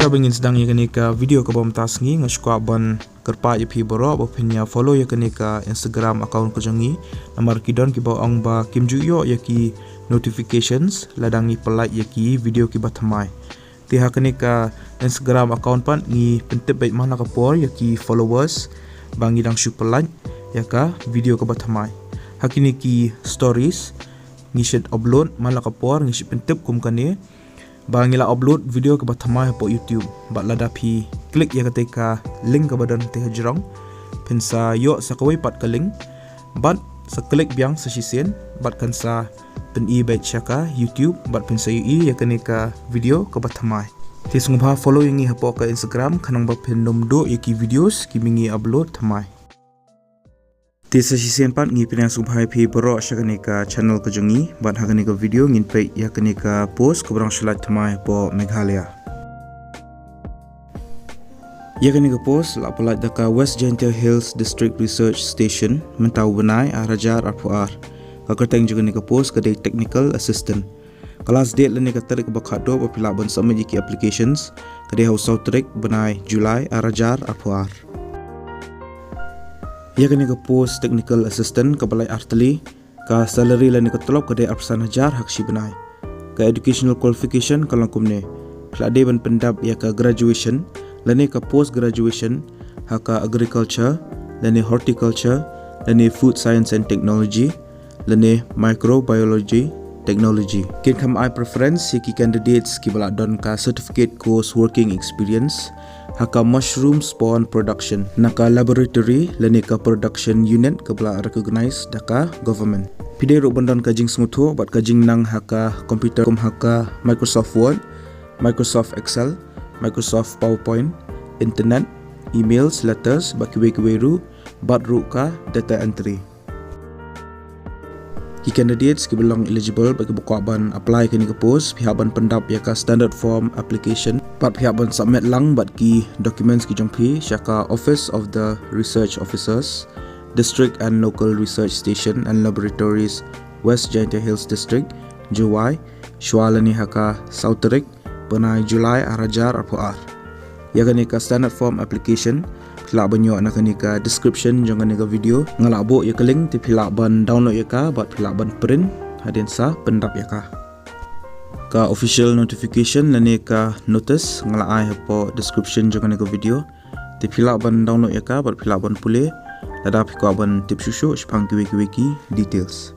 Namaskar bengin sedang ya kenika video ke bom tasngi ngashkwa ban kerpa ya pi boro bopinya follow ya kenika Instagram account ko jangi namar kidon ki ba ong ba kimjuyo ya ki notifications ladang ni pelike ya ki video ki bathamai tiha kenika Instagram account pan ni pentep baik mana kapor ya ki followers bangi dang shu pelike ya ka video ke bathamai hakini ki stories ni shed upload mala kapor ni shed pentep kum kane bangila upload video ke bathamai po YouTube bat lada pi klik ya ketika link ke badan teh jerong pensa yo sakawai pat ke link bat sa klik biang sa sisen bat kan sa pen i bet chaka YouTube bat pensa i ya kenika video ke bathamai ti sungba follow yang i hapo ke Instagram kanang ba pen nomdo iki videos ki mingi upload thamai ti sa sisen pat ngi pinang sungba pi boro sha kenika channel ke jongi bat ha kenika video ngin pe ya kenika post ko brang slat thamai po Meghalaya ya kenika post la pelat daka West Gentle Hills District Research Station mentau benai arajar arpuar kakerteng juga kenika post kedai technical assistant kelas date le nika tarik bakado apabila ban submit iki applications kedai haus tarik benai Julai arajar arpuar ya kenika post technical assistant ke balai arteli ka salary le nika tolop kedai arsan hajar hakshi benai ka educational qualification kalang kumne klade ban pendap ya ka graduation lene ka post graduation haka agriculture lene horticulture lene food science and technology lene microbiology technology kin kam I preference ki candidates ki bala don ka certificate course working experience haka mushroom spawn production naka laboratory lene ka production unit ka bala recognize daka government pide ro bandon ka jing smutho bat ka jing nang haka computer kum haka Microsoft Word Microsoft Excel Microsoft PowerPoint internet emails letters baki weru bat ru ka data entry ki candidates ki belong eligible bagi buka ban apply kini ke post pihak ban pendap ya ka standard form application pat pihak ban submit lang bat ki documents ki jongpi syaka office of the research officers district and local research station and laboratories West Gentle Hills District Juwai Shwalani haka Sauterik benai Julai arajar arpuar ya kenika standard form application pilak banyo na kenika description jong kenika video ngalabo ya keling ti pilak ban download ya ka bat pilak ban print hadin sa pendap ya ka official notification lane ka notice ngalai hapo description jong kenika video ti pilak ban download ya ka bat pilak ban pule lada piko ban tip shushu spang kiwi details